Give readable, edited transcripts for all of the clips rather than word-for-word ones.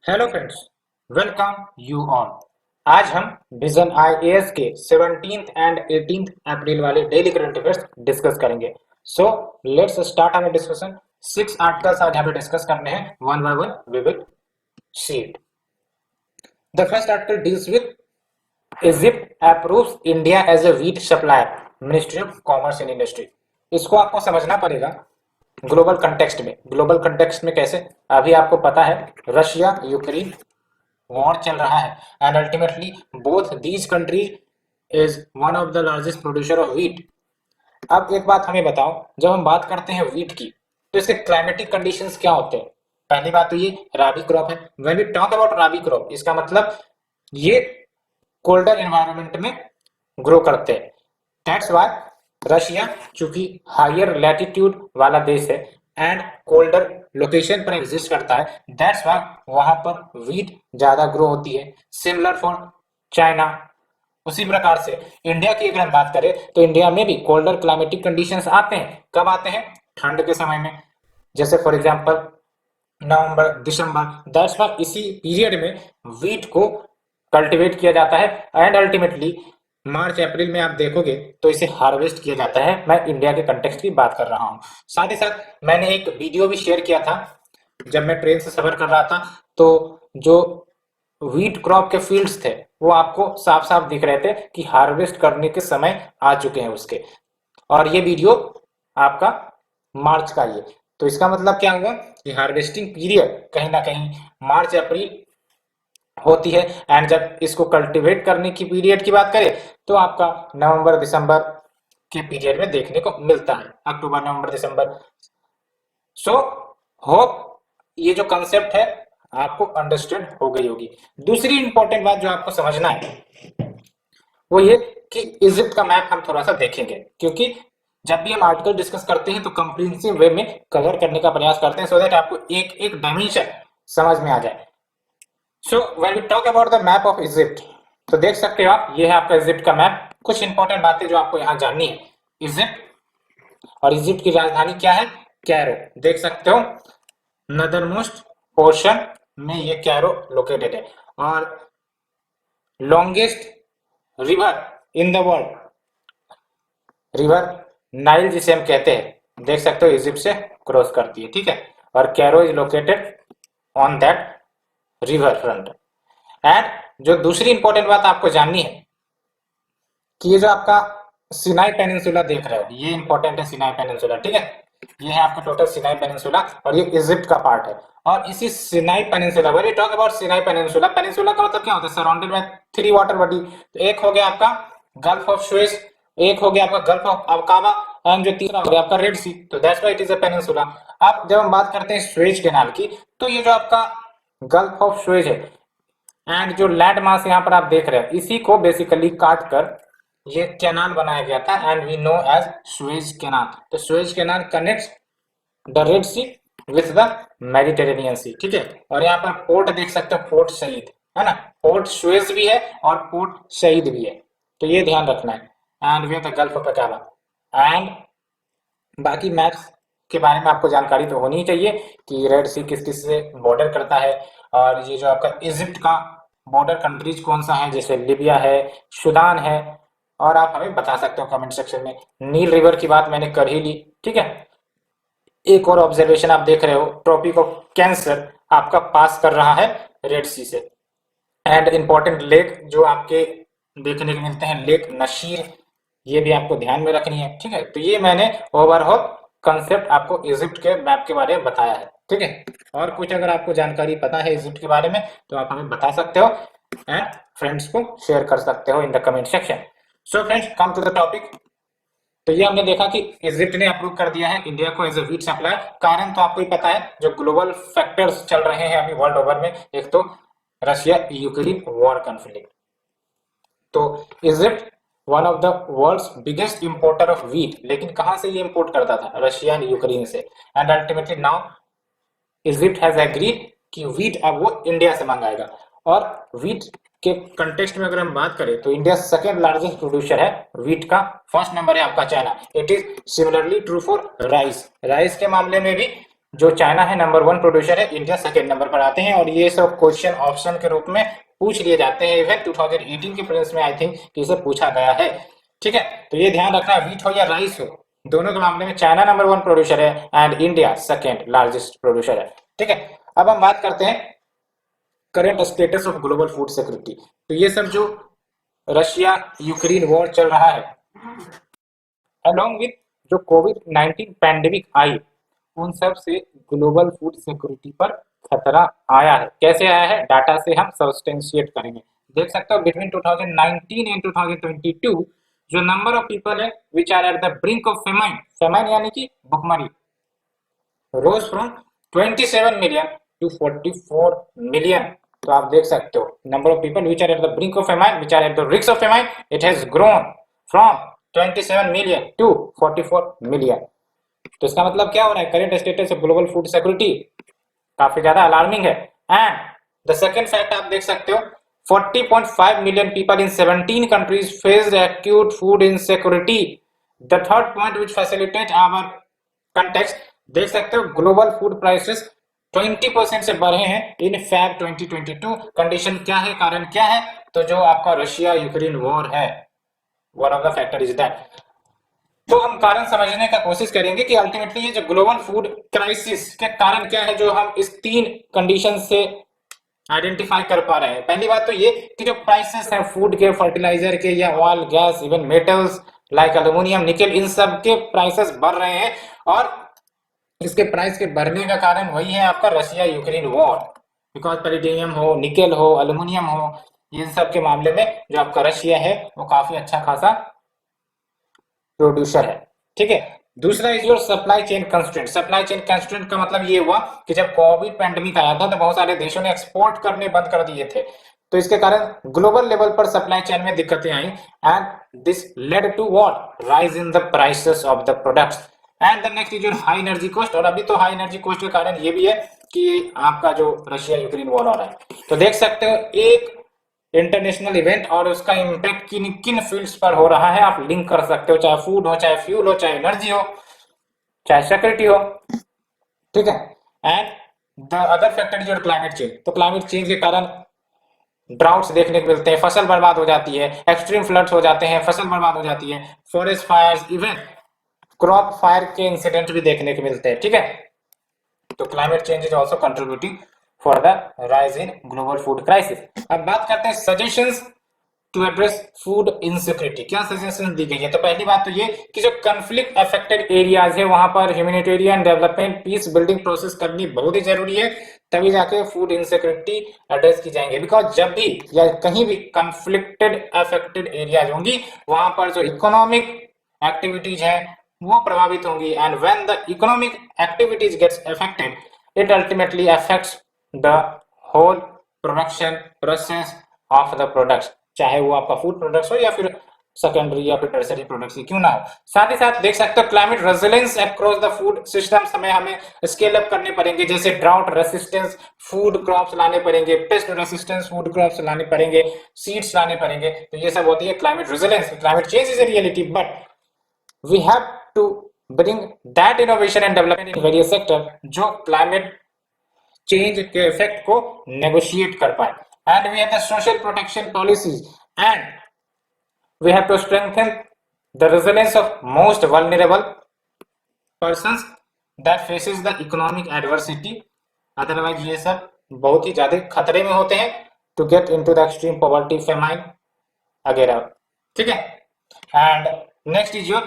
Hello friends, welcome you all. आज हम vision IAS के 17th एंड 18th अप्रैल वाले डेली करंट अफेयर्स डिस्कस करेंगे। So let's start our discussion. 6 articles आज यहाँ पे डिस्कस करने हैं, one by one we will see it. The first article deals with Egypt approves India as a wheat supplier, ministry of commerce and industry. इसको आपको समझना पड़ेगा global context में कैसे। अभी आपको पता है रशिया यूक्रेन वॉर चल रहा है and ultimately both these countries is one of the largest producer of wheat. अब एक बात हमें बताओ, जब हम बात करते हैं व्हीट की तो इसके क्लाइमेटिक कंडीशंस क्या होते हैं। पहली बात तो ये राबी क्रॉप है। When we talk about rabi crop, इसका मतलब ये कोल्डर एनवायरनमेंट में ग्रो करते हैं। दैट्स व्हाई रशिया चूंकि हायर लैटिट्यूड वाला देश है एंड कोल्डर लोकेशन पर एग्जिस्ट करता है, दैट्स व्हाई वहां पर व्हीट ज्यादा ग्रो होती है। Similar for China. उसी प्रकार से इंडिया की अगर हम बात करें तो इंडिया में भी कोल्डर क्लाइमेटिक कंडीशंस आते हैं। कब आते हैं? ठंड के समय में, जैसे for example November December. That's why इसी पीरियड में व्हीट को कल्टीवेट किया जाता है एंड अल्टीमेटली मार्च अप्रैल में आप देखोगे तो इसे हार्वेस्ट किया जाता है। मैं इंडिया के कंटेक्स्ट की बात कर रहा हूँ। साथ ही साथ मैंने एक वीडियो भी शेयर किया था जब मैं ट्रेन से सफर कर रहा था, तो जो व्हीट क्रॉप के फील्ड्स थे वो आपको साफ साफ दिख रहे थे कि हार्वेस्ट करने के समय आ चुके हैं उसके। और ये वीडियो आपका मार्च का ये, तो इसका मतलब क्या हुआ कि हार्वेस्टिंग पीरियड कहीं ना कहीं मार्च अप्रैल होती है एंड जब इसको कल्टीवेट करने की पीरियड की बात करें तो आपका नवंबर दिसंबर के पीरियड में देखने को मिलता है, अक्टूबर नवंबर दिसंबर। सो होप ये जो कंसेप्ट है आपको अंडरस्टैंड हो गई होगी। दूसरी इंपॉर्टेंट बात जो आपको समझना है वो ये कि इजिप्ट का मैप हम थोड़ा सा देखेंगे, क्योंकि जब भी हम आर्टिकल डिस्कस करते हैं तो कंप्रिहेंसिव वे में कवर करने का प्रयास करते हैं सो दैट आपको एक एक डायमेंशन समझ में आ जाए। So when we talk about the map of Egypt, तो देख सकते हो आप, ये है आपका इजिप्ट का मैप। कुछ इंपॉर्टेंट बातें जो आपको यहाँ जाननी है। इजिप्ट, और इजिप्ट की राजधानी क्या है? कैरो। देख सकते हो नदर मोस्ट पोर्शन में ये कैरो लोकेटेड है। और longest river in the world, river Nile जिसे हम कहते हैं, देख सकते हो इजिप्ट से क्रॉस करती है, ठीक है। और Cairo is located on that river front. And जो दूसरी इंपॉर्टेंट बात आपको जाननी है कि ये जो आपका सिनाई पेनिनसुला देख रहे हो, ये इंपॉर्टेंट है सिनाई पेनिनसुला, ठीक है। ये है आपका टोटल सिनाई पेनिनसुला और ये इजिप्ट का पार्ट है। और इसी Sinai peninsula, when you talk about Sinai peninsula, peninsula का मतलब क्या होता है? Surrounded by 3 water body. तो एक हो गया आपका गल्फ ऑफ सुएज, एक हो गया आपका गल्फ ऑफ अकाबा एंड जो तीसरा हो गया आपका रेड सी। तो that's why it is a peninsula. अब जब हम बात करते हैं सुएज कैनाल की, तो ये जो आपका गल्फ ऑफ सुएज है एंड जो लैंड मास यहाँ पर आप देख रहे हैं, इसी को बेसिकली काट कर ये कैनाल बनाया गया था and we know as Suez canal. तो Suez canal connects the red sea with the Mediterranean sea, ठीक है। और यहाँ पर पोर्ट देख सकते हो, पोर्ट शहीद है ना, पोर्ट सुएज भी है और पोर्ट शहीद भी है, तो ये ध्यान रखना है। And we the gulf of Aqaba. And बाकी मैप्स के बारे में आपको जानकारी तो होनी ही चाहिए कि रेड सी किस किस से बॉर्डर करता है। और ये जो आपका इजिप्ट का बॉर्डर कंट्रीज कौन सा है, जैसे लिबिया है, सूडान है, और आप हमें बता सकते हो कमेंट सेक्शन में। नील रिवर की बात मैंने कर ही ली, ठीक है। एक और ऑब्जर्वेशन आप देख रहे हो, ट्रॉपिक ऑफ कैंसर आपका पास कर रहा है रेड सी से। एंड इंपॉर्टेंट लेक जो आपके देखने को मिलते हैं, लेक नशीर, ये भी आपको ध्यान में रखनी है, ठीक है। तो ये मैंने ओवरऑल कंसेप्ट आपको इजिप्ट के मैप के बारे में बताया है, ठीक है। और कुछ अगर आपको जानकारी पता है इजिप्ट के बारे में तो आप हमें बता सकते हो एंड फ्रेंड्स को शेयर कर सकते हो in the comment section. So friends, come to the topic. तो ये हमने देखा कि इजिप्ट ने अप्रूव कर दिया है इंडिया को एज ए व्हीट सप्लायर। कारण तो आपको ही पता है, जो ग्लोबल फैक्टर्स चल रहे हैं अभी वर्ल्ड ओवर में, एक तो रशिया यूक्रेन वॉर कॉन्फ्लिक्ट। तो Egypt one of the world's biggest importer of wheat, लेकिन कहां से ये इंपोर्ट करता था? रशिया एंड यूक्रेन से। And ultimately now Egypt has agreed कि व्हीट अब वो इंडिया से मंगाएगा। और व्हीट के कंटेक्स्ट में अगर हम बात करें तो इंडिया सेकेंड लार्जेस्ट प्रोड्यूसर है व्हीट का। फर्स्ट नंबर है आपका China. It is similarly true for rice. Rice के मामले में भी जो चाइना है नंबर 1 प्रोड्यूसर है, इंडिया सेकंड नंबर पर आते हैं। और ये सब क्वेश्चन ऑप्शन के रूप में पूछ लिए जाते हैं, इवन 2018 के प्रीलिम्स में आई थिंक इसे पूछा गया है। ठीक है, तो ये ध्यान रखना, व्हीट हो या राइस हो, दोनों के मामले में चाइना नंबर 1 प्रोड्यूसर है and India second largest producer है। ठीक है, अब हम बात करते हैं current status of global food security. तो ये सब जो रशिया यूक्रेन वॉर चल रहा है, अलोंग विद जो कोविड-19 पैंडेमिक आई, उन सब से ग्लोबल फूड सिक्योरिटी पर खतरा आया है। कैसे आया है, डाटा से हम सब्सटेंशिएट करेंगे। देख सकते हो बिटवीन 2019 एंड 2022 जो नंबर ऑफ पीपल है which are at the brink of famine, famine यानी कि भुखमरी, rose from 27 million to 44 million. तो आप देख सकते हो number of people which are at the brink of famine, which are at the risk of famine, it has grown from 27 million to 44 million. तो इसका मतलब क्या हो रहा है, current status of global food security काफी ज्यादा अलार्मिंग है। एंड द सेकंड फैक्ट आप देख सकते हो 40.5 million people in 17 countries faced acute food insecurity. The third point which facilitate our context, देख सकते हो ग्लोबल फूड प्राइसेस 20% से बढ़े हैं इन फैब 2022। कंडीशन क्या है, कारण क्या है, तो जो आपका रशिया यूक्रेन वॉर है, one of the factor is that. तो हम कारण समझने का कोशिश करेंगे कि अल्टीमेटली ये जो ग्लोबल फूड क्राइसिस के कारण क्या है, जो हम इस 3 कंडीशन से आइडेंटिफाई कर पा रहे हैं। पहली बात तो ये कि जो प्राइसेस है फूड के, फर्टिलाइजर के या oil, gas, even metals like aluminium, निकल, इन सब के प्राइसेस बढ़ रहे हैं। और इसके प्राइस के बढ़ने का कारण वही है आपका Russia Ukraine war. Because palladium हो, निकल हो, एल्यूमिनियम हो, इन सब के मामले में जो आपका रशिया है वो काफी अच्छा खासा प्रोड्यूसर है। ठीक है, दूसरा is your supply chain constraint. Supply chain constraint का मतलब ये हुआ कि जब कोविड पैंडेमिक आया था तो बहुत सारे देशों ने एक्सपोर्ट करने बंद कर दिए थे, तो इसके कारण ग्लोबल लेवल पर सप्लाई चेन में दिक्कतें आई and this led to what, rise in the prices of the products. And the next is your high energy cost. और अभी तो हाई एनर्जी कॉस्ट के कारण ये भी है कि आपका जो रशिया यूक्रेन वॉर हो रहा है। तो देख सकते हो एक इंटरनेशनल इवेंट और उसका इम्पैक्ट किन किन फील्ड्स पर हो रहा है आप लिंक कर सकते हो, चाहे फूड हो, चाहे फ्यूल हो, चाहे एनर्जी हो, चाहे सिक्योरिटी हो। ठीक है, and the other factor is your climate change. तो क्लाइमेट चेंज के कारण ड्राउट्स देखने को मिलते हैं, फसल बर्बाद हो जाती है, एक्सट्रीम फ्लड्स हो जाते हैं, फसल बर्बाद हो जाती है, forest fires, even crop fire के इंसिडेंट भी देखने को मिलते हैं। ठीक है, तो climate change is also contributing for the rise in global food crisis. अब बात करते हैं suggestions to address food insecurity. क्या सजेशन दी गई है, तो पहली बात तो ये कि जो कंफ्लिक्ट अफेक्टेड एरियाज है वहां पर humanitarian development, peace building process करनी बहुत ही जरूरी है, तभी जाके फूड इनसिक्योरिटी एड्रेस की जाएंगे। बिकॉज जब भी या कहीं भी कंफ्लिक्टेड अफेक्टेड एरियाज होंगी वहां पर जो इकोनॉमिक एक्टिविटीज है वो प्रभावित होंगी। And when the economic activities gets affected it ultimately affects the whole production process of the products, चाहे वो आपका फूड प्रोडक्ट्स हो या फिर सेकेंडरी या फिर टर्सरी प्रोडक्ट्स क्यों ना हो। साथ ही साथ देख सकते हो climate resilience across the food systems हमें स्केल अप करने पड़ेंगे, जैसे ड्राउट रेसिस्टेंस फूड क्रॉप्स लाने पड़ेंगे, पेस्ट रेसिस्टेंस फूड क्रॉप्स लाने पड़ेंगे, सीड्स लाने पड़ेंगे। तो ये सब होती है climate resilience. Climate change is a reality but we have to bring that innovation and development in various sector जो क्लाइमेट चेंज के इफेक्ट को नेगोशिएट कर पाए। And we have the social protection policies and we have to strengthen the resilience of most vulnerable persons that faces the economic adversity, otherwise ये सब बहुत ही ज्यादा खतरे में होते हैं to get into the extreme poverty, famine वगैरह। ठीक है, and next is your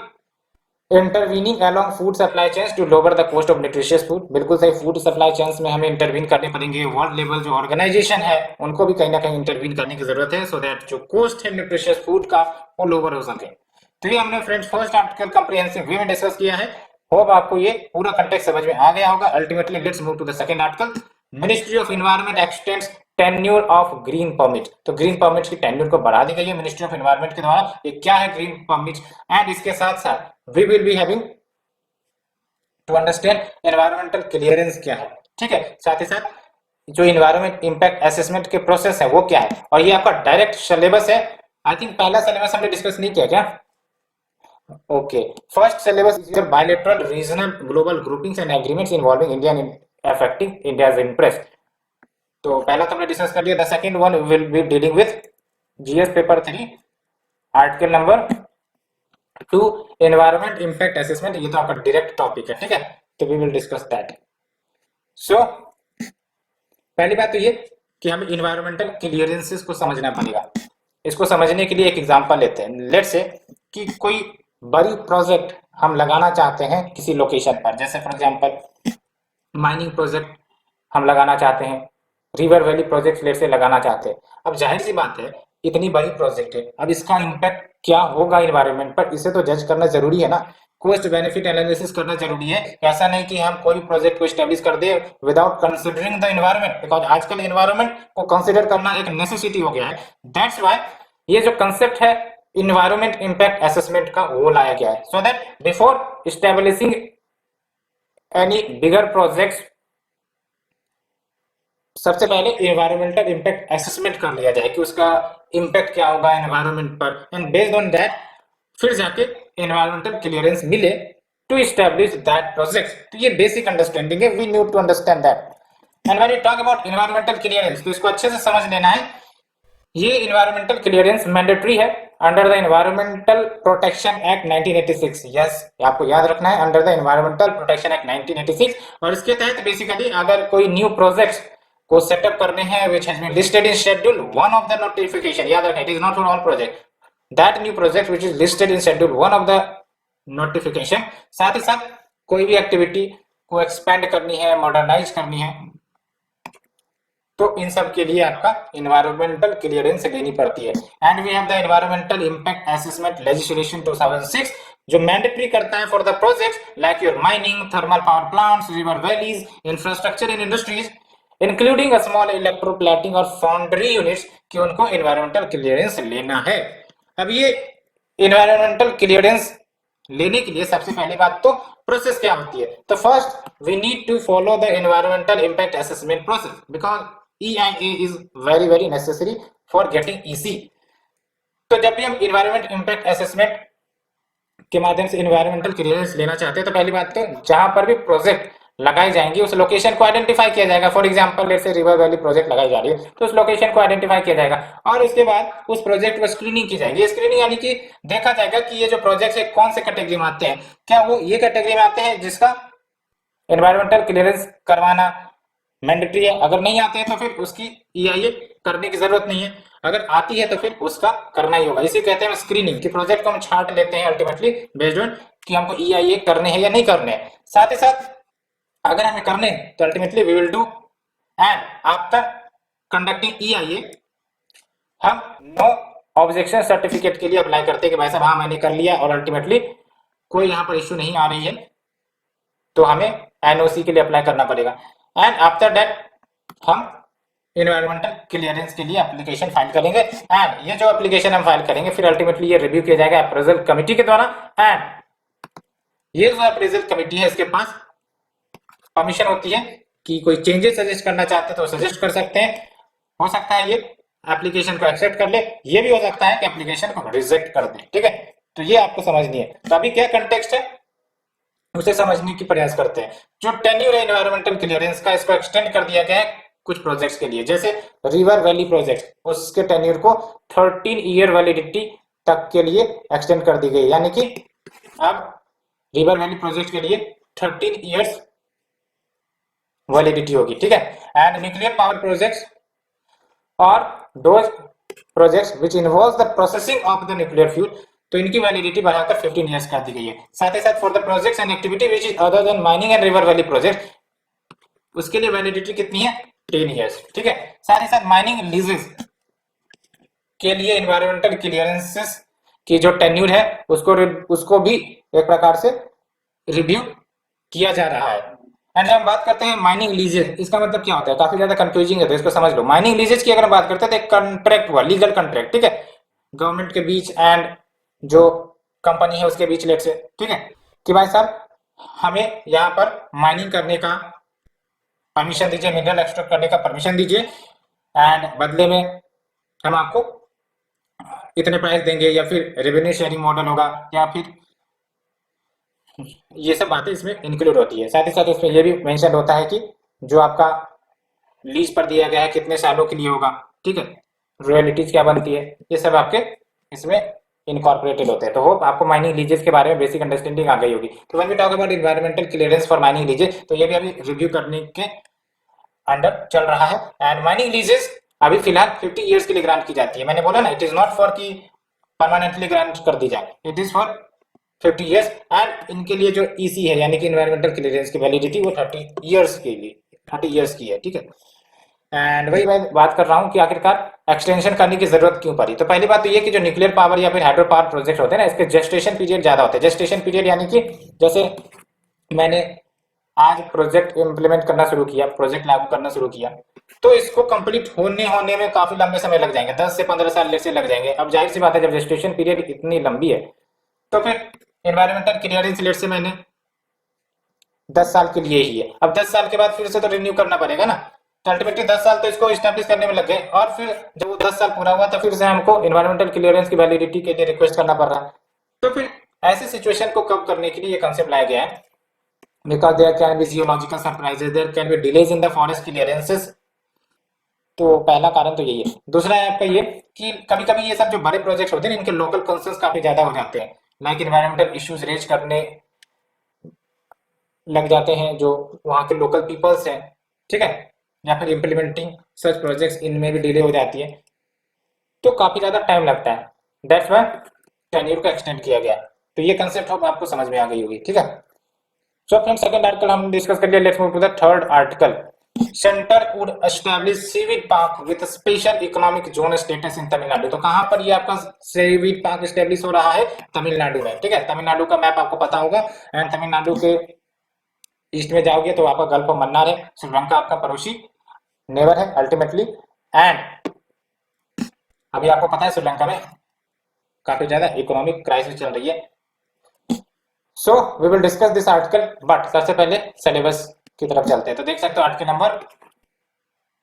intervening along food supply chains to lower the cost of nutritious food. बिल्कुल सही, फूड सप्लाई चेन्स में हमें इंटरवीन करने पड़ेंगे। वर्ल्ड लेवल जो ऑर्गेनाइजेशन है उनको भी कहीं ना कहीं इंटरवीन करने की जरूरत है सो दैट जो कॉस्ट है न्यूट्रिशियस फूड का वो लोअर हो सके। तो ये हमने फ्रेंड्स फर्स्ट आर्टिकल कंप्रिहेंसिव वे में डिस्कस किया है। होप आपको ये पूरा कंटेक्स्ट समझ में आ गया होगा। Ultimately let's move to the second article. Ministry of environment extends tenure of green permit. तो ग्रीन परमिट की टेन्योर को बढ़ा दी गई है मिनिस्ट्री ऑफ एनवायरनमेंट के द्वारा। ये क्या है ग्रीन परमिट, एंड इसके साथ साथ we will be having to understand environmental clearance क्या है। ठीक है, साथ ही साथ जो एनवायरमेंट इंपैक्ट असेसमेंट के प्रोसेस है वो क्या है, और ये आपका डायरेक्ट सिलेबस है। आई थिंक पहला सिलेबस हमने डिस्कस नहीं किया क्या, Okay. First syllabus is your bilateral, regional, global groupings and agreements involving India and affecting India's interest. तो पहला तो हमने डिस्कस कर लिया. The second one will be dealing with GS paper 3 article number 2 environment impact assessment. ये तो आपका direct topic है, ठीक है. तो वी विल डिस्कस दैट. सो पहली बात तो ये कि हमें इन्वायरमेंटल क्लियरेंसेस को समझना पड़ेगा. इसको समझने के लिए एक एग्जांपल लेते हैं. लेट्स से कि कोई बड़ी प्रोजेक्ट हम लगाना चाहते हैं किसी लोकेशन पर, जैसे फॉर एग्जांपल माइनिंग प्रोजेक्ट हम लगाना चाहते हैं, रिवर वैली प्रोजेक्ट लेट से लगाना चाहते हैं. अब जाहिर सी बात है, इतनी बड़ी प्रोजेक्ट है, अब इसका इम्पैक्ट क्या होगा इन्वायरमेंट पर, इसे तो जज करना जरूरी है ना. कॉस्ट बेनिफिट एनालिसिस करना जरूरी है. ऐसा नहीं कि हम कोई प्रोजेक्ट को स्टैब्लिश कर दे without considering the environment, because आजकल एनवायरनमेंट को कंसिडर करना एक नेसेसिटी हो गया है. दैट्स व्हाई ये जो कंसेप्ट है इन्वायरमेंट इंपैक्ट असेसमेंट का, वो लाया गया है, so that before establishing any bigger projects सबसे पहले एनवायरमेंटल इंपैक्ट असेसमेंट कर लिया जाए कि उसका इंपैक्ट क्या होगा एनवायरमेंट पर, एंड बेस्ड ऑन दैट फिर जाके एनवायरमेंटल क्लियरेंस मिले टू एस्टैब्लिश दैट प्रोजेक्ट. तो ये बेसिक अंडरस्टैंडिंग है. We need to understand that. And when you talk about environmental clearance, तो इसको अच्छे से समझ लेना है. ये इन्वायरमेंटल क्लियरेंस मैंडेटरी है under the environmental protection act 1986. Yes, आपको याद रखना है, under the environmental protection act 1986. और इसके तहत बेसिकली अगर कोई न्यू प्रोजेक्ट्स को सेटअप करने हैं which has been listed in schedule 1 of the notification, याद रखना, it is not for all project, that new project which is listed in schedule 1 of the notification. साथ ही साथ कोई भी एक्टिविटी को एक्सपेंड करनी है, मॉडर्नाइज करनी है, तो इन सब के लिए आपका इन्वायरमेंटल क्लियरेंस लेनी पड़ती है. And we have the environmental impact assessment legislation 2006 जो मैंडेटरी करता है for the projects like your mining, thermal power plants, river valleys, infrastructure in industries including small electroplating और फाउंड्री यूनिट्स कि उनको इन्वायरमेंटल क्लियरेंस लेना है. अब ये इन्वायरमेंटल क्लियरेंस लेने के लिए सबसे पहली बात तो प्रोसेस क्या होती है. तो first we need to follow the environmental impact assessment process because EIA is very necessary for getting EC. तो जब भी हम इन्वायरमेंट इंपैक्ट असेसमेंट के माध्यम से इन्वायरमेंटल क्लियरेंस लेना चाहते हैं, तो पहली बात तो जहां पर भी प्रोजेक्ट लगाई जाएंगी उस लोकेशन को आइडेंटिफाई किया जाएगा. For example let's say river valley project लगाई जा रही है, तो उस लोकेशन को आइडेंटिफाई किया जाएगा और उसके बाद उस प्रोजेक्ट पर स्क्रीनिंग की जाएगी. स्क्रीनिंग यानी कि देखा जाएगा कि ये जो प्रोजेक्ट है कौन से कैटेगरी में आते हैं. क्या वो ये कैटेगरी में आते हैं जिसका एनवायरमेंटल क्लियरेंस करवाना मैंडेटरी है, अगर नहीं आते हैं तो फिर उसकी EIA करने की जरूरत नहीं है, अगर आती है तो फिर उसका करना ही होगा. इसे कहते हैं स्क्रीनिंग, कि प्रोजेक्ट को हम छांट लेते हैं अल्टीमेटली बेस्ड ऑन कि हमको EIA करने हैं या नहीं करने हैं. साथ ही साथ अगर हमें करने तो ultimately we will do, and after conducting EIA हम नो ऑब्जेक्शन सर्टिफिकेट के लिए अप्लाई करते हैं कि भाई साहब हाँ मैंने कर लिया और अल्टीमेटली कोई यहाँ पर इश्यू नहीं आ रही है, तो हमें NOC के लिए अप्लाई करना पड़ेगा. एंड आफ्टर दैट हम इन्वायरमेंटल क्लियरेंस के लिए एप्लीकेशन फाइल करेंगे. एंड ये जो एप्लीकेशन हम फाइल करेंगे फिर अल्टीमेटली ये रिव्यू किया जाएगा अप्रेजल कमेटी के द्वारा. एंड ये जो अप्रेजल कमेटी है इसके पास परमिशन होती है कि कोई चेंजेस सजेस्ट करना चाहते हैं तो सजेस्ट कर सकते हैं. हो सकता है ये एप्लीकेशन को एक्सेप्ट कर ले, ये भी हो सकता है कि एप्लीकेशन को रिजेक्ट कर दे. ठीक है, तो ये आपको समझनी है. तो अभी क्या कंटेक्स्ट है उसे समझने की प्रयास करते हैं. जो टेन्यूर है एनवायरमेंटल क्लियरेंस का, इसको एक्सटेंड कर दिया गया है कुछ प्रोजेक्ट्स के लिए, जैसे रिवर वैली प्रोजेक्ट, उसके टेन्यूर को 13 ईयर वैलिडिटी तक के लिए एक्सटेंड कर दी गई. यानी कि अब रिवर वैली प्रोजेक्ट के लिए 13 ईयर्स वैलिडिटी होगी. ठीक है. एंड न्यूक्लियर पावर प्रोजेक्ट्स और those projects which involve the processing of the nuclear fuel, तो इनकी वैलिडिटी बढ़ाकर 15 इयर्स कर दी गई है. साथ ही साथ for the projects and activity which is other than mining and river valley project, उसके लिए वैलिडिटी कितनी है, 10 इयर्स. ठीक है. साथ ही साथ माइनिंग लीजेस के लिए एनवायरमेंटल क्लियरेंसेस की जो टेन्यूर है उसको भी एक प्रकार से रिव्यू किया जा रहा है. एंड जब हम बात करते हैं माइनिंग लीजेज, इसका मतलब क्या होता है, काफी ज्यादा कंफ्यूजिंग है, तो इसको समझ लो. माइनिंग लीजेज की अगर हम बात करते हैं तो एक कॉन्ट्रैक्ट हुआ, लीगल कॉन्ट्रैक्ट. ठीक है, गवर्नमेंट के बीच एंड जो कंपनी है उसके बीच लेट से. ठीक है, कि भाई साहब हमें यहाँ पर माइनिंग करने का परमिशन दीजिए, मिनरल एक्सट्रैक्ट करने का परमिशन दीजिए, एंड बदले में हम आपको इतने प्राइस देंगे, या फिर रेवेन्यू शेयरिंग मॉडल होगा, या फिर ये सब बातें इसमें इंक्लूड होती है। साथ ही साथ इसमें ये भी मेंशन होता है कि जो आपका लीज पर दिया गया है कितने सालों के लिए होगा, ठीक है, रॉयल्टीज क्या बनती है, ये सब आपके इसमें इनकॉर्पोरेटेड होते हैं। तो होप आपको माइनिंग लीजेस के बारे में बेसिक अंडरस्टैंडिंग आ गई होगी। तो when we talk about environmental clearance for mining leases, तो ये भी अभी रिव्यू करने के अंडर चल रहा है। एंड माइनिंग लीजेस अभी फिलहाल 50 ईयर्स के लिए ग्रांट की जाती है। मैंने बोला ना, इट इज नॉट फॉर कि परमानेंटली ग्रांट कर दी जाए, it is for 50 years. And इनके लिए जो ईसी है यानी कि एनवायरमेंटल क्लियरेंस की वैलिडिटी वो 30 ईयर्स के लिए 30 ईयर्स की है, ठीक है। एंड वही मैं बात कर रहा हूँ कि आखिरकार एक्सटेंशन करने की जरूरत क्यों पड़ी। तो पहली बात तो ये कि जो न्यूक्लियर पावर या फिर हाइड्रो पावर प्रोजेक्ट होते हैं ना, इसके जेस्टेशन पीरियड ज्यादा होते हैं। जेस्टेशन पीरियड यानी कि जैसे मैंने आज प्रोजेक्ट इम्प्लीमेंट करना शुरू किया, प्रोजेक्ट लागू करना शुरू किया, तो इसको कंप्लीट होने में काफी लंबे समय लग जाएंगे, 10 से 15 साल से लग जाएंगे। अब जाहिर सी बात है, जब जेस्टेशन पीरियड इतनी लंबी है तो फिर एनवायरमेंटल क्लियरेंस लेट से मैंने 10 साल के लिए ही है। अब 10 साल के बाद फिर से तो रिन्यू करना पड़ेगा ना, तो अल्टीमेटली 10 साल तो इसको स्टैब्लिश करने में लग गए। और फिर जब वो 10 साल पूरा हुआ तो फिर से हमको एनवायरमेंटल क्लियरेंस की वैलिडिटी के लिए रिक्वेस्ट करना पड़ रहा है। तो फिर ऐसी सिचुएशन को कम करने के लिए ये कंसेप्ट लाया गया है, because there can be geological surprises, there can be delays in the forest clearances. तो पहला कारण तो यही है। दूसरा है आपका ये कि कभी कभी ये सब जो बड़े प्रोजेक्ट होते हैं इनके लोकल कंसर्न्स काफी ज्यादा हो जाते हैं, लाइक एनवायरमेंटल इश्यूज रेज करने लग जाते हैं जो वहाँ के लोकल पीपल्स हैं, ठीक है, या फिर इम्प्लीमेंटिंग सच प्रोजेक्ट्स इनमें भी डिले हो जाती है, तो काफी ज्यादा टाइम लगता है। दैट्स व्हाई टेन्योर को एक्सटेंड किया गया। तो ये कंसेप्ट होप आपको समझ में आ गई होगी, ठीक है। सो फ्रेंड्स, सेकंड आर्टिकल हम डिस्कस कर लिया। Let's move to the third article. Centre would establish seaweed park with special economic zone status in Tamil Nadu. तो कहां पर ये आपका सीवीड पार्क एस्टैब्लिश हो रहा है? तमिलनाडु में, ठीक है। तमिलनाडु का मैप आपको पता होगा। एंड तमिलनाडु के ईस्ट में जाओगे तो आपका गल्फ ऑफ मन्नार है, श्रीलंका आपका पड़ोसी नेबर है अल्टीमेटली। एंड अभी आपको पता है श्रीलंका में काफी ज्यादा इकोनॉमिक क्राइसिस चल रही है। So we will discuss this article, but सबसे पहले सिलेबस की तरफ चलते हैं। तो देख सकते हो article number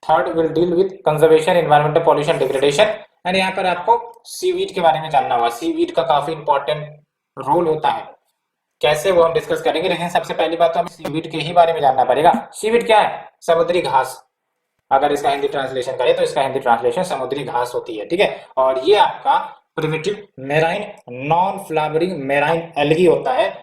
third will deal with conservation environmental pollution degradation. And यहाँ पर आपको सीवीड के बारे में जानना होगा। सीवीड का काफी इंपॉर्टेंट रोल होता है, कैसे वो हम डिस्कस करेंगे। लेकिन सबसे पहली बात तो हमें सीवीड के ही बारे में जानना पड़ेगा। सीवीड क्या है? समुद्री घास। अगर इसका हिंदी ट्रांसलेशन करें तो इसका हिंदी ट्रांसलेशन समुद्री घास होती है, ठीक है। और ये आपका primitive marine non flowering marine algae होता है।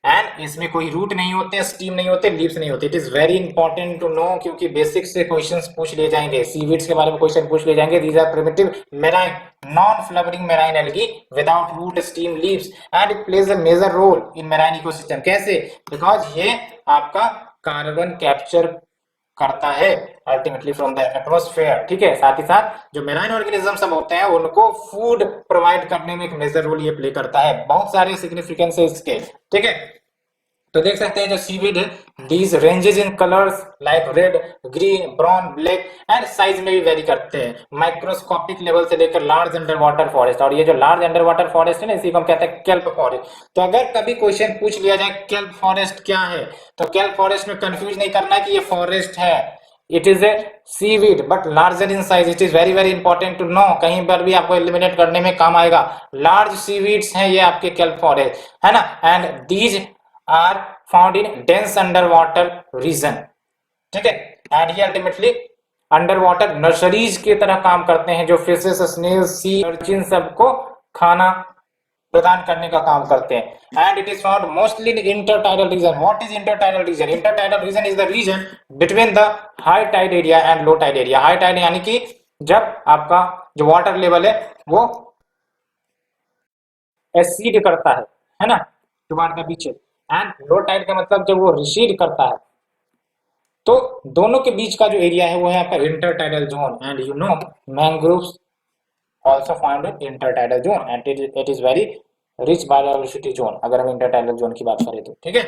एंड इसमें कोई रूट नहीं होते, स्टीम नहीं होते, लीव्स नहीं होते। It is very important to know, क्योंकि बेसिक से क्वेश्चंस पूछ लिए जाएंगे, सीवीड्स के बारे में क्वेश्चन पूछ लिए जाएंगे। These are primitive marine non flowering marine algae without root stem leaves and it plays a major role in marine ecosystem. कैसे? बिकॉज ये आपका कार्बन कैप्चर करता है अल्टीमेटली फ्रॉम द एटमॉस्फेयर, ठीक है। साथ ही साथ जो मेराइन ऑर्गेनिज्म सब होते हैं उनको फूड प्रोवाइड करने में एक मेजर रोल ये प्ले करता है। बहुत सारे सिग्निफिकेंस है इसके, ठीक है। तो देख सकते हैं जो सीवीड है, these ranges in colours like red, green, brown, black and size में भी वेरी करते हैं, माइक्रोस्कोपिक लेवल से लेकर लार्ज अंडर वाटर फॉरेस्ट। और ये जो लार्ज अंडर वाटर फॉरेस्ट है ना, इसी को हम कहते हैं केल्प फॉरेस्ट। तो अगर कभी क्वेश्चन पूछ लिया जाए केल्प फॉरेस्ट क्या है, तो केल्प फॉरेस्ट में कंफ्यूज नहीं करना कि ये फॉरेस्ट है। It is a seaweed but larger in size. It is very very important to know, कहीं पर भी आपको एलिमिनेट करने में काम आएगा। लार्ज सीवीड्स हैं ये आपके केल्प फॉरेस्ट, है ना। And these are found in dense under water region, ठीक है। एंड ये अल्टीमेटली अंडर वाटर नर्सरीज की तरह काम करते हैं, जो फिशेस, स्नेल्स, सी अर्चिन सबको खाना प्रदान करने का काम करते हैं। And it is found mostly in intertidal region. What is intertidal region? Intertidal region is the region between the high tide area and low tide area. High tide यानी कि जब आपका जो वाटर लेवल है वो एसीड करता है ना, toward the beaches. And low tide का मतलब जब वो रिसीड करता है, तो दोनों के बीच का जो एरिया है वो है आपका intertidal zone. And you know mangroves also found in intertidal zone and it is very rich biodiversity zone, अगर हम intertidal zone की बात करें तो, ठीक है।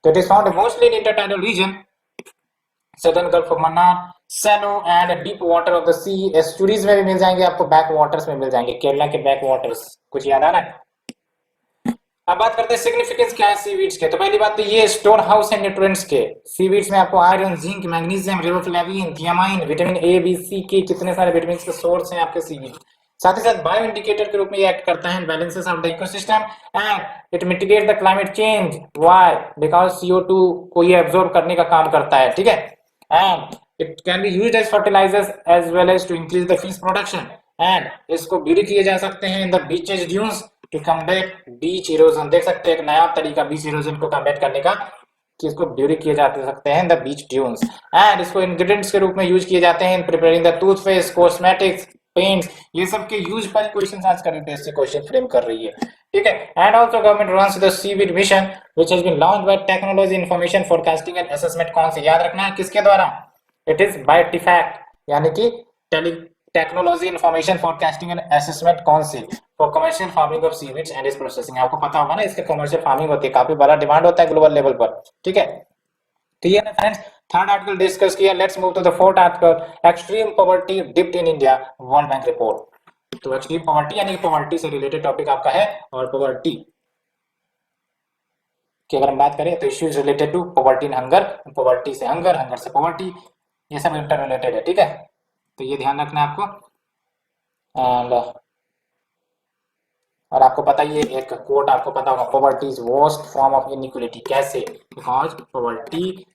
तो it is found mostly in intertidal region, southern gulf of Mannar, shallow and deep water of the sea, estuaries में भी मिल जाएंगे आपको, बैक वाटर्स में मिल जाएंगे, केरला के बैक वाटर्स। कुछ याद आ रहा है? अब बात करते हैं सिग्निफिकेंस क्या है सीवीड्स के। तो पहली बात तो ये स्टोर हाउस है न्यूट्रिएंट्स के। सीवीड्स में आपको iron, zinc, magnesium, riboflavin, thiamine, vitamin A, B, C के कितने सारे विटामिन के सोर्स हैं आपके सीवीड। साथ ही साथ बायो इंडिकेटर के रूप में ये एक्ट करता है, balances of the ecosystem and it mitigate the climate change. Why? Because CO2 को ये एब्जॉर्ब करने का काम करता है, ठीक है। And it can be used as fertilisers as well as to increase the fish production and इसको ब्यूरी किए जा सकते हैं in the beaches dunes to combat beach erosion. देख सकते हैं एक नया तरीका बीच इरोजन को कम्बैट करने का कि इसको ब्यूरी किए जा सकते हैं द बीच ड्यून्स एंड इसको इंग्रेडिएंट्स के रूप में यूज किए जाते हैं in preparing the toothpaste, cosmetics, paints. ये सब के यूज पर क्वेश्चन आज करंट अफेयर्स से क्वेश्चन फ्रेम कर रही है, ठीक है। And also government runs the seaweed mission which has been launched by technology information forecasting and assessment. कौन से याद रखना है किसके द्वारा? इट इज बाय टिफैक्ट, यानी कि technology information forecasting and assessment. कौन से? For commercial farming of seaweeds and it's processing. आपको पता होगा ना इसके कमर्शियल फार्मिंग होती है, काफी बड़ा डिमांड होता है ग्लोबल लेवल पर, ठीक है। तो ये फ्रेंड्स थर्ड आर्टिकल डिस्कस किया। Let's move to the fourth article, extreme poverty dipped in India, World Bank report. तो एक्सट्रीम पॉवर्टी यानी पॉवर्टी से रिलेटेड टॉपिक आपका है, और पॉवर्टी की अगर हम बात करें तो issues related to poverty and hunger, poverty से हंगर, हंगर से पॉवर्टी, ये सब इंटर रिलेटेड है, ठीक है। तो ये ध्यान रखना है आपको। एंड और आपको पता ही है एक कोट आपको पता होगा, poverty is worst form of inequality. कैसे? बिकॉज पॉवर्टी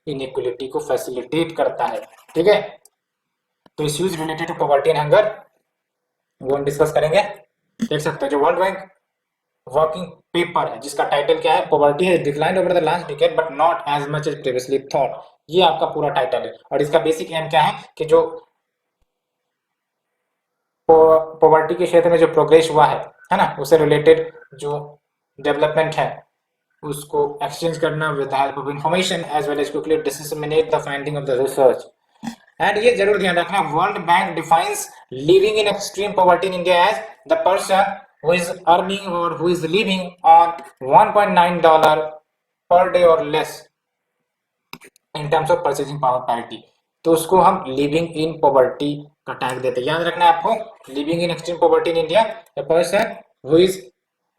इनइक्वालिटी को फैसिलिटेट करता है, ठीक है। तो issues related to poverty and hunger वो हम डिस्कस करेंगे। देख सकते हो जो वर्ल्ड बैंक वर्किंग पेपर है जिसका टाइटल क्या है, poverty has declined over the last decade but not as much as previously thought. ये आपका पूरा टाइटल है और इसका बेसिक एम क्या है कि जो पॉवर्टी के क्षेत्र में जो प्रोग्रेस हुआ है ना, उससे रिलेटेड जो डेवलपमेंट है उसको एक्सचेंज करना with the help of information as well as quickly disseminate the finding of the research. And ये जरूर ध्यान रखना, World Bank defines living in extreme poverty in India as the person who is earning or who is living on $1.9 per day or less in terms of purchasing power parity। तो उसको हम living in poverty का tag देते हैं। याद रखना है आपको, living in extreme poverty in India, a person who is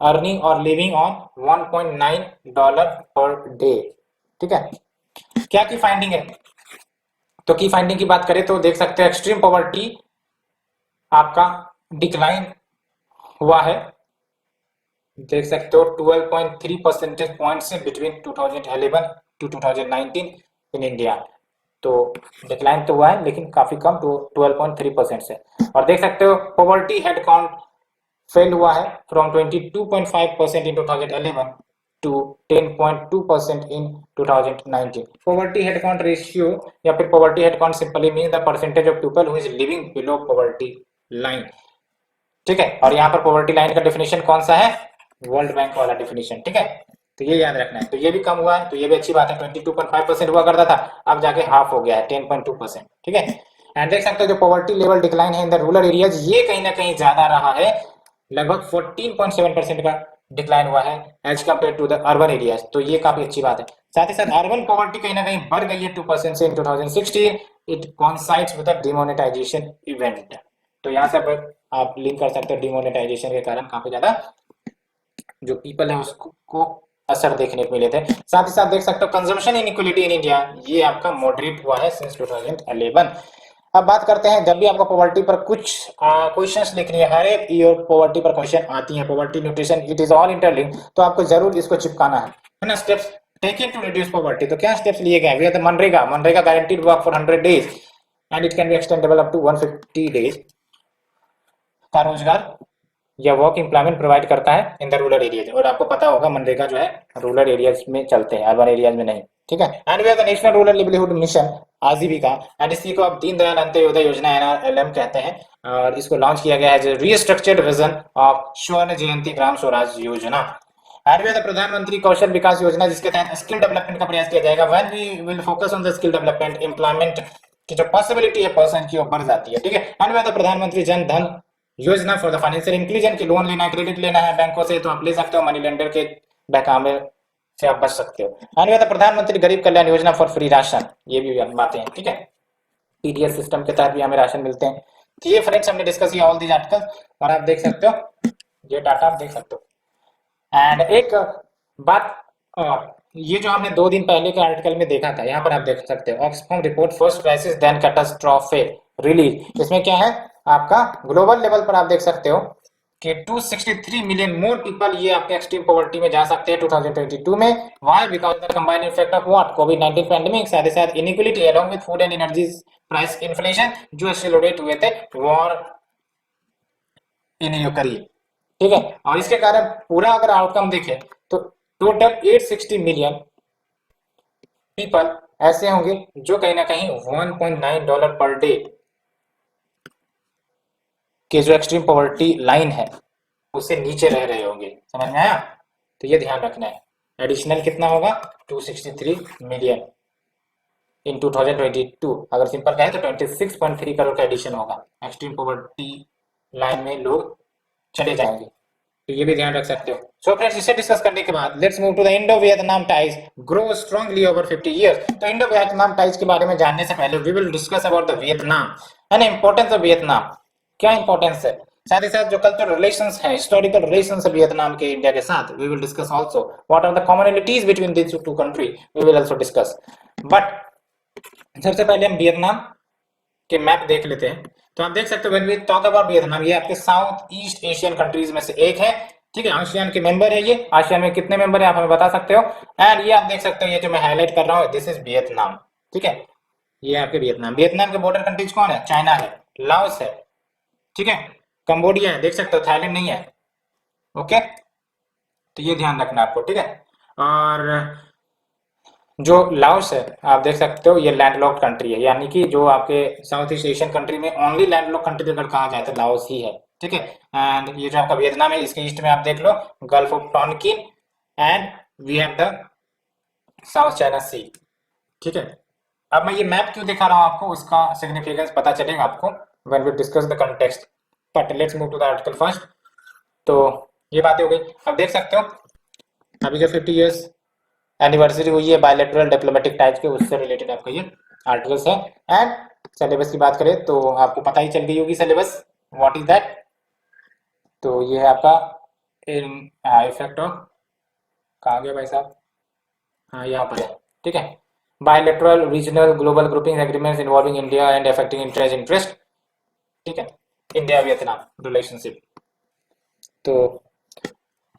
earning or living on $1.9 per day, ठीक है। क्या की फाइंडिंग है? तो की फाइंडिंग की बात करें तो देख सकते हैं एक्सट्रीम पॉवर्टी आपका डिक्लाइन हुआ है, देख सकते हो 12.3 परसेंटेज पॉइंट से बिटवीन 2011 टू 2019 इन इंडिया। तो डिक्लाइन तो हुआ है लेकिन काफी कम, तो 12.3% से। और देख सकते हो पॉवर्टी हेड काउंट फेल हुआ है from 22.5% in 2011 to 10.2% in 2019। Poverty head count ratio या फिर poverty head count simply mean the percentage of people who is living below poverty line, ठीक है। और यहाँ पर पॉवर्टी लाइन का डेफिनेशन कौन सा है? वर्ल्ड बैंक वाला डेफिनेशन, ठीक है। तो ये याद रखना है। तो ये भी कम हुआ है, तो ये भी अच्छी बात है। 22.5% हुआ करता था, अब जाके हाफ हो गया है 10.2%, ठीक है। एंड देख सकते हो जो पॉवर्टी लेवल डिक्लाइन है इन द रूरल एरियाज, ये कहीं ना कहीं ज्यादा रहा है, लगभग 14.7% का डिक्लाइन हुआ है as compared to the urban areas. तो ये काफी अच्छी बात है। साथ ही साथ अर्बन पॉवर्टी कहीं ना कहीं बढ़ गई है 2% से in 2016। It coincides with the demonetization event. तो यहाँ से आप लिंक कर सकते हो, डिमोनेटाइजेशन के कारण काफी ज्यादा जो पीपल है उसको असर देखने को मिले थे। साथ ही साथ देख सकते हो कंजम्पशन इनइक्वालिटी इन इंडिया, ये आपका मॉडरेट हुआ है सिंस 2011। अब बात करते हैं, जब भी आपको पॉवर्टी पर कुछ क्वेश्चंस लिखनी है, हर एक ईयर पॉवर्टी पर क्वेश्चन आती है, poverty nutrition it is all interlinked, तो आपको जरूर इसको चिपकाना है ना। Steps taken to reduce poverty, तो क्या स्टेप्स लिए गए? We are the MNREGA, MNREGA guaranteed work for 100 days and it can be extendable up to 150 days का रोजगार या वर्क एम्प्लॉयमेंट प्रोवाइड करता है इन द रूरल एरियाज। और आपको पता होगा मनरेगा जो है रूरल एरियाज में चलते हैं, अर्बन एरियाज में नहीं, ठीक है। And we are the National Rural Livelihood Mission Aajeevika, and इसी को आप दीनदयाल अंत्योदय योजना NRLM कहते हैं, और इसको लॉन्च किया गया है रीस्ट्रक्चर्ड विजन ऑफ स्वर्ण जयंती ग्राम स्वराज योजना। एंड वी आर द प्रधानमंत्री कौशल विकास योजना, जिसके तहत स्किल डेवलपमेंट का प्रयास किया जाएगा। When we will focus on the skill development, employment की जो पॉसिबिलिटी है पर्सन की वो बढ़ जाती है, ठीक है। एंड वी आर द प्रधानमंत्री जन धन योजना फॉर द फाइनेंशियल इंक्लूजन, की लोन लेना है, क्रेडिट लेना है बैंकों से तो आप ले सकते हो, मनी लेंडर के बहकावे से आप बच सकते हो। एंड प्रधानमंत्री गरीब Kalyan Yojana for free ration, ये भी बातें हैं, ठीक है। पीडीएस सिस्टम के तहत भी हमें राशन मिलते हैं। तो ये फ्रेंड्स हमने डिस्कस किया ऑल दीज आर्टिकल्स, और आप देख सकते हो ये डाटा आप देख सकते हो। एंड एक बात और, ये जो हमने 2 दिन पहले के आर्टिकल में देखा था, यहाँ पर आप देख सकते हो Oxfam report first crisis then catastrophe release. इसमें क्या है आपका ग्लोबल लेवल पर आप देख सकते हो कि 263 मिलियन मोर पीपल ये आपके एक्सट्रीम पॉवर्टी में जा सकते हैं 2022 में। Why? Because the combined effect of what? Covid pandemic, साथ ही साथ inequality along with food and energy price inflation जो एक्सेलरेट हुए थे वॉर इन यूक्रेन। ठीक है, और इसके कारण पूरा अगर आउटकम देखें तो टोटल 860 मिलियन पीपल ऐसे होंगे जो कहीं ना कहीं $1.9 पर डे के जो एक्सट्रीम पॉवर्टी लाइन है उससे नीचे रह रहे होंगे। समझ में आया? तो ये ध्यान रखना है। एडिशनल कितना होगा? 263 मिलियन इन 2022। अगर सिंपल कहें तो 26.3 करोड़ का एडिशन होगा। एक्सट्रीम पॉवर्टी लाइन में लोग चले जाएंगे, तो ये भी ध्यान रख सकते हो। सो फ्रेंड्स, इसे डिस्कस करने के बाद let's move to the Indo Vietnam ties grow strongly over 50 years. तो इंडो वियतनाम टाइज के बारे में जानने से पहले we will discuss about the Vietnam and importance of Vietnam. क्या इंपॉर्टेंस है, साथ ही साथ जो कल्चरल रिलेशंस है, हिस्टोरिकल रिलेशंस है वियतनाम के इंडिया के साथ, we will discuss also what are the commonalities between these two country, we will also discuss. But सबसे पहले हम वियतनाम के मैप देख लेते हैं। तो आप देख सकते हो when we talk about Vietnam, ये आपके साउथ ईस्ट एशियन कंट्रीज में से एक है। ठीक है, आसियान के मेंबर है ये। आसियान में कितने मेंबर है आप हमें बता सकते हो? एंड ये आप देख सकते हो, ये जो मैं हाईलाइट कर रहा हूँ दिस इज वियतनाम। ठीक है, ये आपके वियतनाम। वियतनाम के बॉर्डर कंट्रीज कौन है? चाइना है, लाओस है, ठीक है, कंबोडिया है, देख सकते हो थाईलैंड नहीं है। ओके, तो ये ध्यान रखना आपको। ठीक है, और जो लाओस है आप देख सकते हो ये लैंडलॉक्ड कंट्री है, यानी कि जो आपके साउथ ईस्ट एशियन कंट्री में ओनली लैंडलॉक्ड कंट्री अगर कहा जाए तो लाओस ही है। ठीक है, एंड ये जो आपका वियतनाम है इसके ईस्ट में आप देख लो gulf of Tonkin and we have the South China sea. ठीक है, अब मैं ये मैप क्यों दिखा रहा हूँ आपको, उसका सिग्निफिकेंस पता चलेगा आपको when we discuss the context. But let's move to the article first. तो ये बातें हो गई। अब देख सकते हो अभी जो 50 इयर्स एनिवर्सरी हुई है बायलैटरल डिप्लोमेटिक टाइज के, उससे रिलेटेड आपका ये आर्टिकल्स है। एंड सिलेबस की बात करें तो आपको पता ही चल गई होगी सिलेबस, व्हाट इज दैट। तो ये है आपका इन इफेक्ट ऑफ, कहाँ गया भाई साहब, हाँ यहाँ पर है। ठीक है, bilateral regional global grouping agreements involving India and affecting interest. ठीक है, इंडिया वियतनाम रिलेशनशिप। तो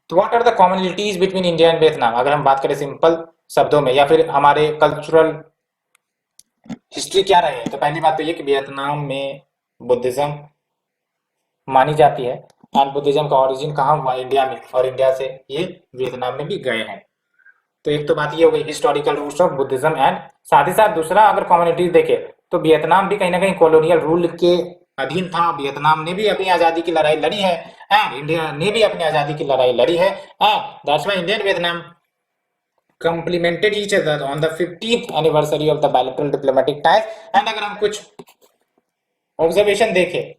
what are the commonalities between India and Vietnam, अगर हम बात करें सिंपल शब्दों में या फिर हमारे कल्चरल हिस्ट्री क्या रहे हैं, तो पहली बात तो ये कि वियतनाम में बुद्धिज्म मानी जाती है। एंड बुद्धिज्म का ओरिजिन कहाँ हुआ? इंडिया में, और इंडिया से ये वियतनाम में भी गए हैं। तो एक तो बात ये हो गई historical roots of Buddhism. And साथ ही साथ दूसरा अगर कम्युनिटीज देखे तो वियतनाम भी कहीं ना कहीं कॉलोनियल रूल के अधीन था। वियतनाम ने भी अपनी आजादी की लड़ाई लड़ी है एंड इंडिया ने भी अपनी आजादी की लड़ाई लड़ी है। That's why India and Vietnam complemented each other on the 50th anniversary of the bilateral diplomatic ties। And अगर हम कुछ ऑब्जर्वेशन देखें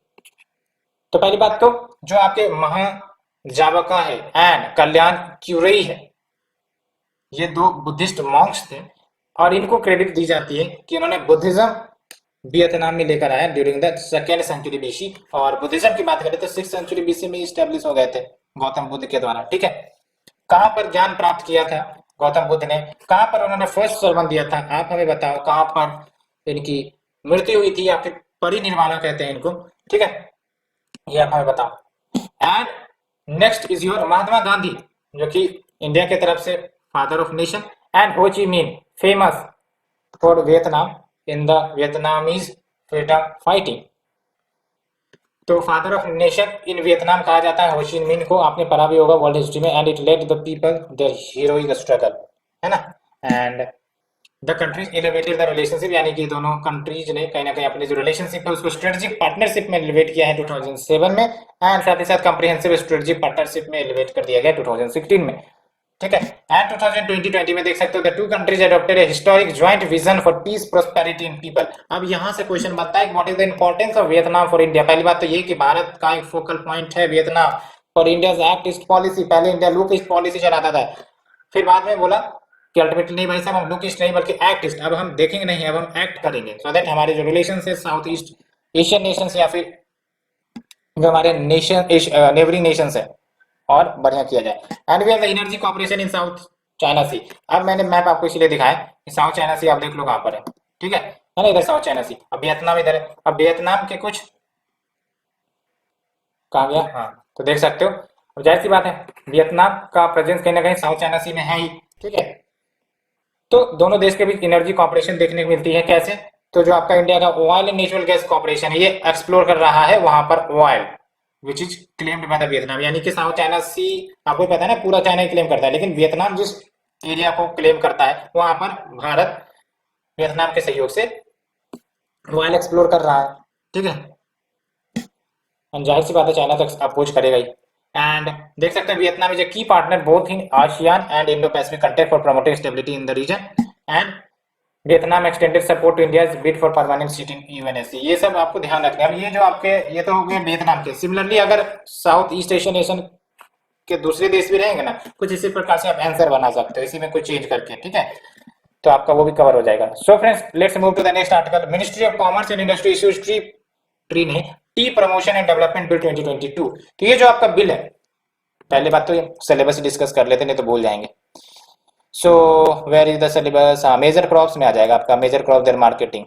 तो पहली बात तो जो आपके महाजावका है एंड कल्याण क्यूरई है, ये दो बुद्धिस्ट मॉन्क्स थे और इनको क्रेडिट दी जाती है कि उन्होंने बुद्धिज्म वियतनाम में लेकर आया during the 2nd century BC. और बुद्धिज्म की बात करें तो 6th सेंचुरी बीसी में स्टेब्लिश हो गए थे गौतम बुद्ध के द्वारा। ठीक है, कहां पर ज्ञान प्राप्त किया था गौतम बुद्ध ने, कहां पर उन्होंने फर्स्ट सर्मन दिया था, आप हमें बताओ कहां पर इनकी मृत्यु हुई थी या फिर परिनिर्वाणा कहते हैं इनको। ठीक है, ये आप हमें बताओ। And next is your Mahatma Gandhi, जो कि इंडिया की तरफ से father of nation, and Ho Chi Minh famous for Vietnam in the Vietnamese freedom fighting. तो father of nation in Vietnam कहा जाता है हो ची मिन को, आपने पढ़ा भी होगा वर्ल्ड हिस्ट्री में। And it led the people their heroic struggle, है ना। And the countries elevated the relationship, यानी कि दोनों कंट्रीज ने कहीं ना कहीं अपने जो रिलेशनशिप है उसको स्ट्रेटेजिक पार्टनरशिप में एलिवेट किया है 2007 में। एंड साथ ही साथ कॉम्प्रिहेंसिव स्ट्रेटेजिक पार्टनरशिप में एलिवेट कर दिया गया 2016 में। ठीक है, एंड 2020 में देख सकते हो the two countries adopted A historic joint vision for piece prosperity in people. अब यहां से क्वेश्चन बनता है what is the importance of Vietnam for India. पहली बात तो ये कि भारत का एक फोकल पॉइंट है Vietnam for India's act east policy. पहले इंडिया लुक ईस्ट पॉलिसी चलाता था, फिर बाद में बोला कि अल्टीमेटली नहीं भाई साहब हम लुक ईस्ट नहीं बल्कि एक्ट ईस्ट। अब हम देखेंगे नहीं, अब हम एक्ट करेंगे सो दैट हमारे जो रिलेशन है साउथ ईस्ट एशियन नेशन या फिर जो हमारे नेशन नेबरिंग नेशन है और बढ़िया किया जाए। And we have the energy corporation in South China sea. अब मैंने मैप आपको इसलिए दिखाया कि साउथ चाइना सी आप देख लो कहां पर है। ठीक है ना, इधर साउथ चाइना सी, अब वियतनाम इधर है। अब वियतनाम के कुछ कहाँ गया, हाँ, तो देख सकते हो। अब जाहिर सी बात है वियतनाम का प्रेजेंस कहीं ना कहीं साउथ चाइना सी में है ही, ठीक है। तो दोनों देश के बीच एनर्जी कॉपरेशन देखने को मिलती है कैसे, तो जो आपका इंडिया का Oil and Natural Gas Corporation है ये एक्सप्लोर कर रहा है वहां पर oil which is claimed by the Vietnam, यानी कि साउथ चाइना सी आपको पता है ना पूरा चाइना ही क्लेम करता है, लेकिन वियतनाम जिस एरिया को क्लेम करता है वहां पर भारत वियतनाम के सहयोग से ऑयल एक्सप्लोर कर रहा है, ठीक है। जाहिर सी बात है चाइना तो अपोज करेगा ही। एंड देख सकते हैं Vietnam is a key partner both in ASEAN and Indo Pacific context for promoting stability in the region and Vietnam extended support to India's bid for permanent seat in UNSC. ये सब आपको ध्यान रखना है। अब ये जो आपके ये तो हो गए वियतनाम के। सिमिलरली अगर साउथ ईस्ट एशियन नेशन के दूसरे देश भी रहेंगे ना, कुछ इसी प्रकार से आप आंसर बना सकते हो इसी में कुछ चेंज करके, ठीक है, तो आपका वो भी कवर हो जाएगा। So friends let's move to the next article. Ministry of commerce and industry issues tree नहीं tea promotion and development bill 2022। तो ये जो आपका बिल है, पहले बात तो सिलेबस डिस्कस कर लेते नहीं तो भूल जाएंगे। So where is the syllabus, major crops में आ जाएगा आपका, मेजर क्रॉप देयर मार्केटिंग,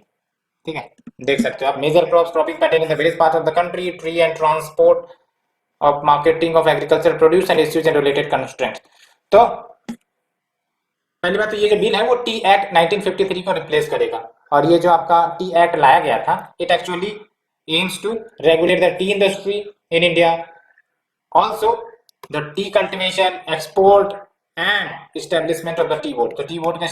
ठीक है, देख सकते हो आप। Major crops cropping pattern in the various part of the country, tree and transport of marketing of agriculture produce and issues and related constraints. तो पहली बात तो ये जो बिल है वो टी एक्ट 1953 को रिप्लेस करेगा, और ये जो आपका टी एक्ट लाया गया था it actually aims to regulate the tea industry in India, also the tea cultivation, export and establishment of the tea board. तो टी बोर्ड का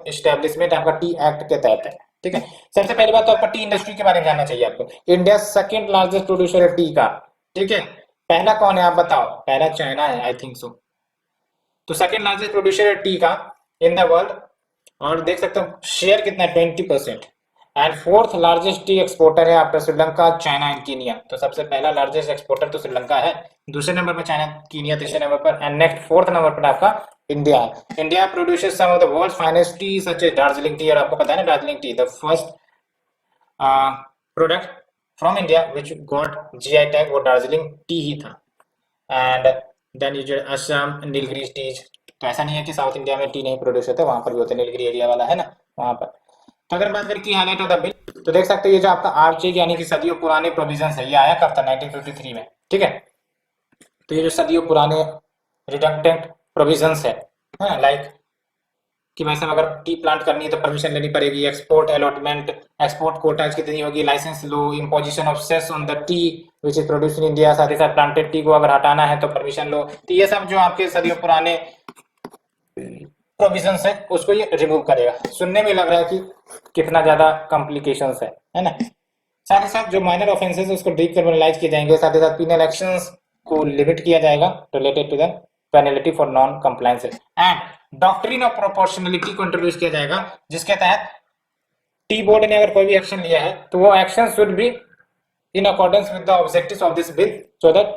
एस्टेब्लिशमेंट आपका टी एक्ट के तहत है, ठीक है। सबसे पहली बात तो आपका टी इंडस्ट्री के बारे में जानना चाहिए आपको। इंडिया सेकंड लार्जेस्ट प्रोड्यूसर है टी का, ठीक है। पहला कौन है आप बताओ, पहला चाइना है आई थिंक सो। तो सेकंड लार्जेस्ट प्रोड्यूसर है टी का इन द वर्ल्ड, और देख सकते हो शेयर कितना है 20%। And fourth largest tea exporter है after Sri Lanka, China and Kenya. तो सबसे पहला लार्जेस्ट एक्सपोर्टर तो श्रीलंका है, दूसरे नंबर पर चाइना, कीनिया तीसरे नंबर पर, एंड नेक्स्ट फोर्थ नंबर पर आपका इंडिया है। India produces some of the world's finest tea such as Darjeeling tea, और आपको पता है ना Darjeeling tea the first product from India which got GI tag वो दार्जिलिंग टी ही था। एंड देन यू जो असम नीलगिरी टीज, तो ऐसा नहीं है कि साउथ इंडिया में टी नहीं प्रोड्यूस होते, वहां पर भी होते, नीलगिरी एरिया वाला है ना वहां पर। तो अगर बात करें की हाईलाइट ऑफ द बिल, तो देख सकते हैं ये जो आपका आर्चिक यानी कि सदियों पुराने प्रोविजन है, ये आया कब था 1953 में, ठीक है। तो ये जो सदियों पुराने रिडक्टेंट प्रोविजंस है, लाइक कि भाई साहब अगर टी प्लांट करनी है तो परमिशन लेनी पड़ेगी, एक्सपोर्ट अलॉटमेंट, एक्सपोर्ट कोटाज कितनी होगी, लाइसेंस लो, imposition of cess on the tea which is produce in India, साथ ही साथ प्लांटेड टी को अगर हटाना है तो परमिशन लो। तो ये सब जो आपके सदियों पुराने प्रोविजंस है उसको ये रिमूव करेगा। सुनने में लग रहा है कि कितना ज्यादा कॉम्प्लिकेशंस है ना। साथ ही साथ जो माइनर ऑफेंसेस है उसको डिक्रिमिनलाइज किए जाएंगे, साथ ही साथ पीनल एक्शंस को लिमिट किया जाएगा related to the penalty for non compliance, and doctrine of proportionality को इंट्रोड्यूस किया जाएगा, जिसके तहत टी बोर्ड ने अगर कोई भी एक्शन लिया है तो वो action should be in accordance with the objectives of this bill, so that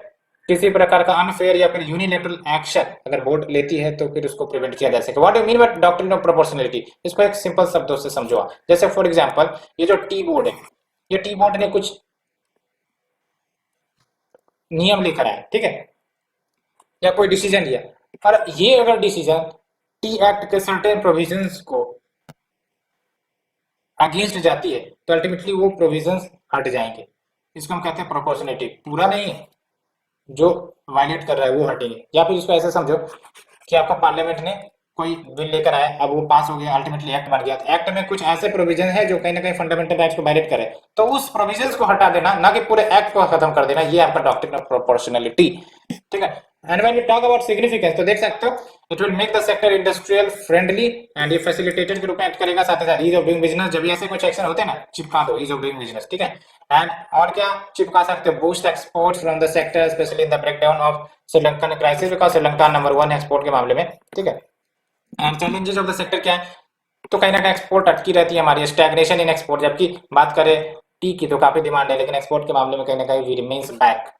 किसी प्रकार का अनफेयर या फिर यूनिलेटरल एक्शन अगर बोर्ड लेती है तो फिर उसको प्रिवेंट किया जा सके। What do mean by doctrine of proportionality, इसको एक सिंपल शब्दों से समझो आप। जैसे फॉर एग्जांपल ये जो टी बोर्ड है, ये टी बोर्ड ने कुछ नियम लेकर आया, ठीक है, या कोई डिसीजन लिया, और ये अगर डिसीजन टी एक्ट के सर्टेन प्रोविजंस को अगेंस्ट जाती है तो अल्टीमेटली वो प्रोविजंस हट जाएंगे। इसको हम कहते हैं प्रोपोर्शनलिटी। पूरा नहीं, जो वायलेट कर रहा है वो हटेंगे। या फिर इसको ऐसे समझो कि आपका पार्लियामेंट ने कोई बिल लेकर आया, अब वो पास हो गया, अल्टीमेटली एक्ट बन गया, तो एक्ट में कुछ ऐसे प्रोविजन है जो कहीं ना कहीं फंडामेंटल राइट्स को वायलेट करे, तो उस प्रोविजंस को हटा देना, ना कि पूरे एक्ट को खत्म कर देना, ये आपका डॉक्ट्रिन ऑफ प्रोपोर्शनलिटी, ठीक है। And when we talk about significance, तो देख सकते हो it will make the sector industrial friendly and ये फैसिलिटेटर के रूप में एक्ट करेगा। साथ ही साथ ईज ऑफ डूइंग बिजनेस, जब ऐसे कुछ एक्शन होते हैं ना, चिपका दो ईज ऑफ डूइंग बिजनेस, ठीक है। एंड और क्या चिपका सकते हो, boost exports from the sector specially in the breakdown of Sri Lankan crisis, because Sri Lanka number 1 export के मामले में, ठीक है। And challenges of the sector क्या है, तो कहीं ना कहीं एक्सपोर्ट अटकी रहती है हमारी, स्टैग्नेशन इन एक्सपोर्ट। जबकि बात करें टी की तो काफी डिमांड है, लेकिन एक्सपोर्ट के मामले में कहीं ना कहीं we remains back.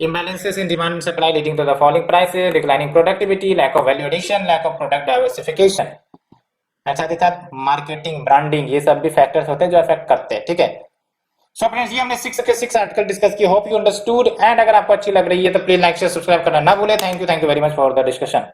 Imbalances in demand and supply leading to the falling prices, declining productivity, lack of value addition, lack of product diversification, and साथ ही साथ मार्केटिंग ब्रांडिंग, ये सब भी फैक्टर्स होते हैं जो अफेक्ट करते हैं, ठीक है। सो फ्रेंड्स ये हमने 6 के 6 आर्टिकल डिस्कस किए, होप यू अंडरस्टूड। एंड अगर आपको अच्छी लग रही है तो प्लीज लाइक शेयर सब्सक्राइब करना ना भूले। Thank you very much for the discussion.